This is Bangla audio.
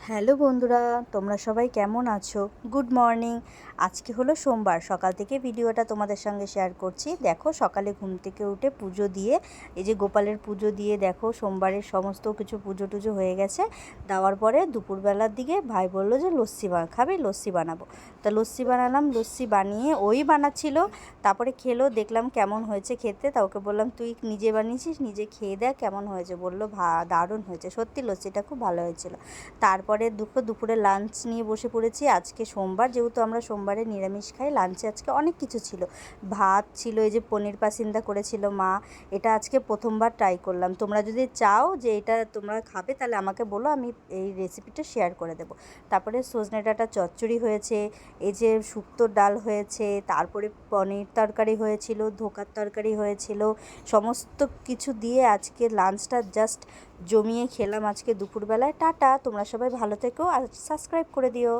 হ্যালো বন্ধুরা, তোমরা সবাই কেমন আছো? Good morning. আজকে হলো সোমবার, সকাল থেকে ভিডিওটা তোমাদের সঙ্গে শেয়ার করছি। দেখো, সকালে ঘুম থেকে উঠে পুজো দিয়ে, এই যে গোপালের পুজো দিয়ে, দেখো সোমবারের সমস্ত কিছু পুজো টুজো হয়ে গেছে। দেওয়ার পরে দুপুরবেলার দিকে ভাই বললো যে লস্যি খাবে, লস্যি বানাবো। তা লস্যি বানালাম, লস্যি বানিয়ে ওই বানাচ্ছিল, তারপরে খেলো, দেখলাম কেমন হয়েছে খেতে। তা ওকে বললাম তুই নিজে বানিয়েছিস, নিজে খেয়ে দেখ কেমন হয়েছে। বললো দারুণ হয়েছে, সত্যি লস্যিটা খুব ভালো হয়েছিল। তারপরে দুপুরে লাঞ্চ নিয়ে বসে পড়েছি। আজকে সোমবার, যেহেতু আমরা সোমবারে নিরামিষ খাই, লাঞ্চে আজকে অনেক কিছু ছিল। ভাত ছিল, এই যে পনির পাসিন্দা করেছিল মা, এটা আজকে প্রথমবার ট্রাই করলাম। তোমরা যদি চাও যে এটা তোমরা খাবে তাহলে আমাকে বলো, আমি এই রেসিপিটা শেয়ার করে দেবো। তারপরে সজনে ডাঁটা চচ্চড়ি হয়েছে, এই যে শুক্তোর ডাল হয়েছে, তারপরে পনির তরকারি হয়েছিল, ধোকার তরকারি হয়েছিল। সমস্ত কিছু দিয়ে আজকে লাঞ্চটা জাস্ট জমিয়ে খেলাম আজকে দুপুরবেলায়। টাটা, তোমরা সবাই ভালো থেকো আর সাবস্ক্রাইব করে দিও।